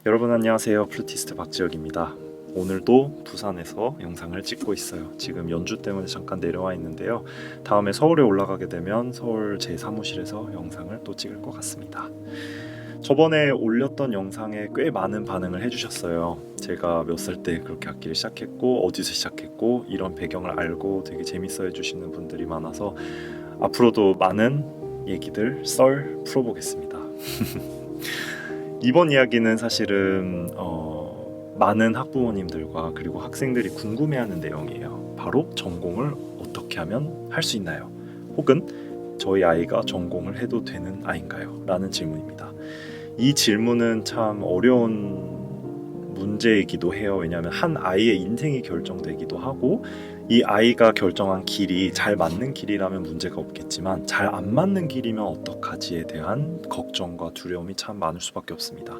여러분 안녕하세요. 플루티스트 박지혁입니다. 오늘도 부산에서 영상을 찍고 있어요. 지금 연주 때문에 잠깐 내려와 있는데요. 다음에 서울에 올라가게 되면 서울 제 사무실에서 영상을 또 찍을 것 같습니다. 저번에 올렸던 영상에 꽤 많은 반응을 해주셨어요. 제가 몇 살 때 그렇게 악기를 시작했고 어디서 시작했고 이런 배경을 알고 되게 재밌어 해주시는 분들이 많아서 앞으로도 많은 얘기들 썰 풀어보겠습니다. 이번 이야기는 사실은 많은 학부모님들과 그리고 학생들이 궁금해하는 내용이에요. 바로 전공을 어떻게 하면 할 수 있나요? 혹은 저희 아이가 전공을 해도 되는 아이인가요? 라는 질문입니다. 이 질문은 참 어려운 문제이기도 해요. 왜냐하면 한 아이의 인생이 결정되기도 하고 이 아이가 결정한 길이 잘 맞는 길이라면 문제가 없겠지만 잘 안 맞는 길이면 어떡하지에 대한 걱정과 두려움이 참 많을 수밖에 없습니다.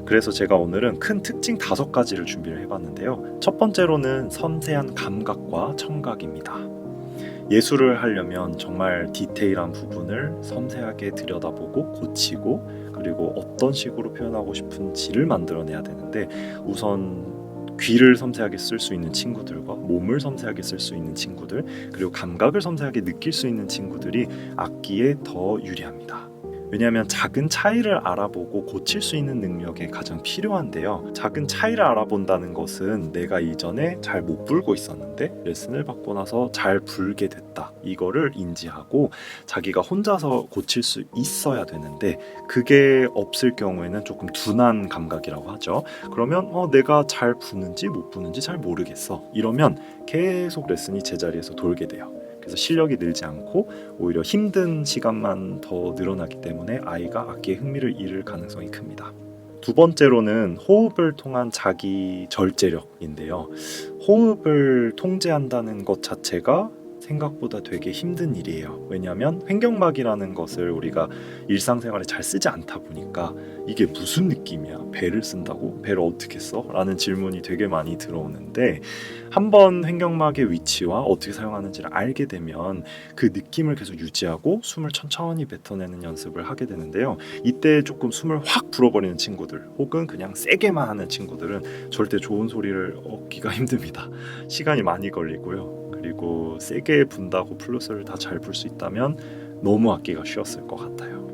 그래서 제가 오늘은 큰 특징 5가지를 준비를 해봤는데요. 첫 번째로는 섬세한 감각과 청각입니다. 예술을 하려면 정말 디테일한 부분을 섬세하게 들여다보고 고치고 그리고 어떤 식으로 표현하고 싶은지를 만들어내야 되는데 우선 귀를 섬세하게 쓸 수 있는 친구들과 몸을 섬세하게 쓸 수 있는 친구들 그리고 감각을 섬세하게 느낄 수 있는 친구들이 악기에 더 유리합니다. 왜냐하면 작은 차이를 알아보고 고칠 수 있는 능력이 가장 필요한데요. 작은 차이를 알아본다는 것은 내가 이전에 잘 못 불고 있었는데 레슨을 받고 나서 잘 불게 됐다. 이거를 인지하고 자기가 혼자서 고칠 수 있어야 되는데 그게 없을 경우에는 조금 둔한 감각이라고 하죠. 그러면 내가 잘 부는지 못 부는지 잘 모르겠어. 이러면 계속 레슨이 제자리에서 돌게 돼요. 그래서 실력이 늘지 않고 오히려 힘든 시간만 더 늘어나기 때문에 아이가 악기에 흥미를 잃을 가능성이 큽니다. 두 번째로는 호흡을 통한 자기 절제력인데요. 호흡을 통제한다는 것 자체가 생각보다 되게 힘든 일이에요. 왜냐하면 횡격막이라는 것을 우리가 일상생활에 잘 쓰지 않다 보니까 이게 무슨 느낌이야? 배를 쓴다고? 배를 어떻게 써? 라는 질문이 되게 많이 들어오는데 한번 횡격막의 위치와 어떻게 사용하는지를 알게 되면 그 느낌을 계속 유지하고 숨을 천천히 뱉어내는 연습을 하게 되는데요. 이때 조금 숨을 확 불어버리는 친구들 혹은 그냥 세게만 하는 친구들은 절대 좋은 소리를 얻기가 힘듭니다. 시간이 많이 걸리고요. 그리고 세게 분다고 플루스를 다 잘 불 수 있다면 너무 악기가 쉬웠을 것 같아요.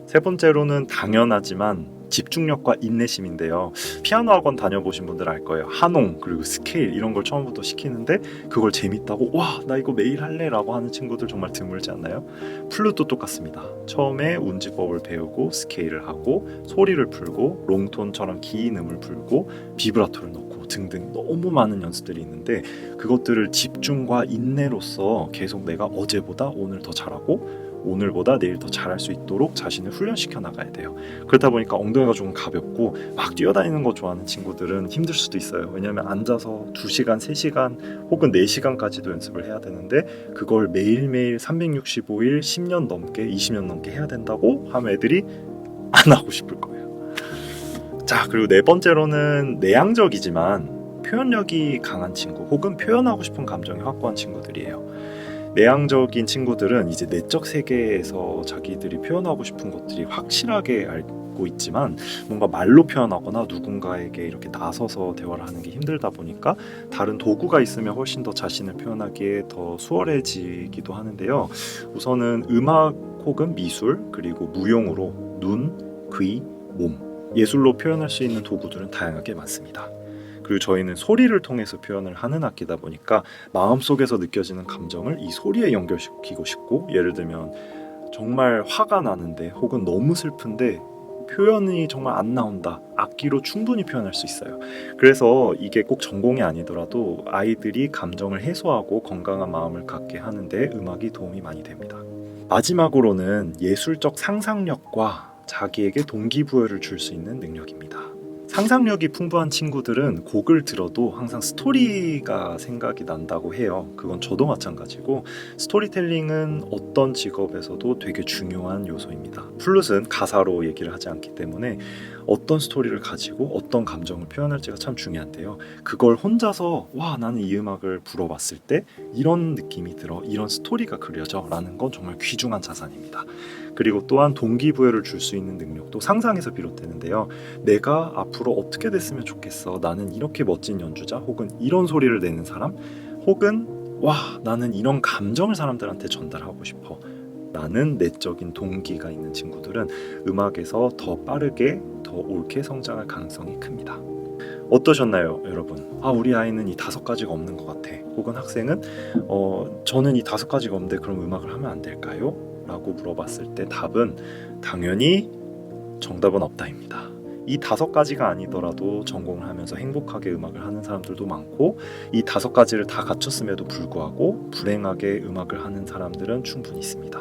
세 번째로는 당연하지만 집중력과 인내심인데요. 피아노 학원 다녀보신 분들 알 거예요. 한홍 그리고 스케일 이런 걸 처음부터 시키는데 그걸 재밌다고 와 나 이거 매일 할래 라고 하는 친구들 정말 드물지 않나요? 플룻도 똑같습니다. 처음에 운지법을 배우고 스케일을 하고 소리를 풀고 롱톤처럼 긴 음을 풀고 비브라토를 넣고 등등 너무 많은 연습들이 있는데 그것들을 집중과 인내로서 계속 내가 어제보다 오늘 더 잘하고 오늘보다 내일 더 잘할 수 있도록 자신을 훈련시켜 나가야 돼요. 그렇다 보니까 엉덩이가 좀 가볍고 막 뛰어다니는 거 좋아하는 친구들은 힘들 수도 있어요. 왜냐하면 앉아서 2시간, 3시간 혹은 4시간까지도 연습을 해야 되는데 그걸 매일매일 365일 10년 넘게 20년 넘게 해야 된다고 하면 애들이 안 하고 싶을 거예요. 자, 그리고 네 번째로는 내향적이지만 표현력이 강한 친구 혹은 표현하고 싶은 감정이 확고한 친구들이에요. 내향적인 친구들은 이제 내적 세계에서 자기들이 표현하고 싶은 것들이 확실하게 알고 있지만 뭔가 말로 표현하거나 누군가에게 이렇게 나서서 대화를 하는 게 힘들다 보니까 다른 도구가 있으면 훨씬 더 자신을 표현하기에 더 수월해지기도 하는데요. 우선은 음악 혹은 미술 그리고 무용으로 눈, 귀, 몸 예술로 표현할 수 있는 도구들은 다양하게 많습니다. 그리고 저희는 소리를 통해서 표현을 하는 악기다 보니까 마음속에서 느껴지는 감정을 이 소리에 연결시키고 싶고 예를 들면 정말 화가 나는데 혹은 너무 슬픈데 표현이 정말 안 나온다. 악기로 충분히 표현할 수 있어요. 그래서 이게 꼭 전공이 아니더라도 아이들이 감정을 해소하고 건강한 마음을 갖게 하는데 음악이 도움이 많이 됩니다. 마지막으로는 예술적 상상력과 자기에게 동기부여를 줄 수 있는 능력입니다. 상상력이 풍부한 친구들은 곡을 들어도 항상 스토리가 생각이 난다고 해요. 그건 저도 마찬가지고 스토리텔링은 어떤 직업에서도 되게 중요한 요소입니다. 플룻은 가사로 얘기를 하지 않기 때문에 어떤 스토리를 가지고 어떤 감정을 표현할지가 참 중요한데요. 그걸 혼자서 와 나는 이 음악을 불어봤을 때 이런 느낌이 들어, 이런 스토리가 그려져 라는 건 정말 귀중한 자산입니다. 그리고 또한 동기부여를 줄 수 있는 능력도 상상에서 비롯되는데요. 내가 앞으로 어떻게 됐으면 좋겠어, 나는 이렇게 멋진 연주자, 혹은 이런 소리를 내는 사람, 혹은 와 나는 이런 감정을 사람들한테 전달하고 싶어 라는 내적인 동기가 있는 친구들은 음악에서 더 빠르게 더 옳게 성장할 가능성이 큽니다. 어떠셨나요, 여러분? 우리 아이는 이 5가지가 없는 것 같아. 혹은 학생은 저는 이 5가지가 없는데 그럼 음악을 하면 안 될까요? 라고 물어봤을 때 답은 당연히 정답은 없다입니다. 이 5가지가 아니더라도 전공을 하면서 행복하게 음악을 하는 사람들도 많고, 이 5가지를 다 갖췄음에도 불구하고 불행하게 음악을 하는 사람들은 충분히 있습니다.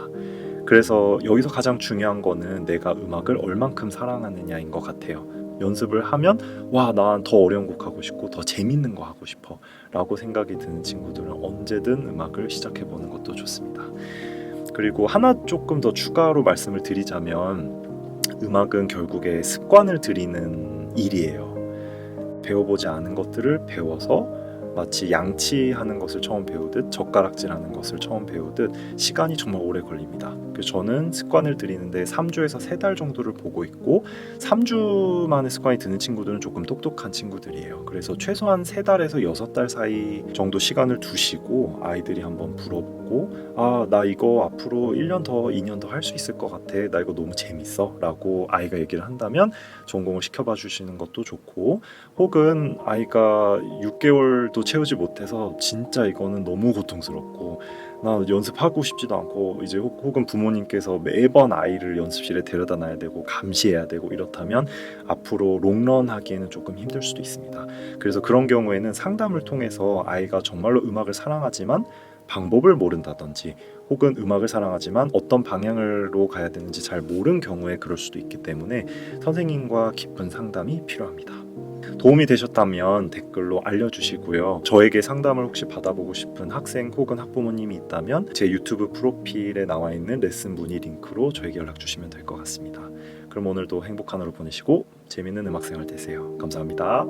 그래서 여기서 가장 중요한 거는 내가 음악을 얼만큼 사랑하느냐인 것 같아요. 연습을 하면 와, 난 더 어려운 곡 하고 싶고 더 재밌는 거 하고 싶어 라고 생각이 드는 친구들은 언제든 음악을 시작해보는 것도 좋습니다. 그리고 하나 조금 더 추가로 말씀을 드리자면, 음악은 결국에 습관을 들이는 일이에요. 배워보지 않은 것들을 배워서 마치 양치하는 것을 처음 배우듯, 젓가락질하는 것을 처음 배우듯 시간이 정말 오래 걸립니다. 그래서 저는 습관을 들이는데 3주에서 3달 정도를 보고 있고, 3주 만에 습관이 드는 친구들은 조금 똑똑한 친구들이에요. 그래서 최소한 3달에서 6달 사이 정도 시간을 두시고 아이들이 한번 물어보고, 나 이거 앞으로 1년 더 2년 더 할 수 있을 것 같아, 나 이거 너무 재밌어 라고 아이가 얘기를 한다면 전공을 시켜봐 주시는 것도 좋고, 혹은 아이가 6개월도 채우지 못해서 진짜 이거는 너무 고통스럽고 나 연습하고 싶지도 않고, 이제 혹은 부모님께서 매번 아이를 연습실에 데려다 놔야 되고 감시해야 되고 이렇다면 앞으로 롱런 하기에는 조금 힘들 수도 있습니다. 그래서 그런 경우에는 상담을 통해서 아이가 정말로 음악을 사랑하지만 방법을 모른다든지, 혹은 음악을 사랑하지만 어떤 방향으로 가야 되는지 잘 모르는 경우에 그럴 수도 있기 때문에 선생님과 깊은 상담이 필요합니다. 도움이 되셨다면 댓글로 알려주시고요. 저에게 상담을 혹시 받아보고 싶은 학생 혹은 학부모님이 있다면 제 유튜브 프로필에 나와 있는 레슨 문의 링크로 저에게 연락 주시면 될 것 같습니다. 그럼 오늘도 행복한 하루 보내시고 재밌는 음악생활 되세요. 감사합니다.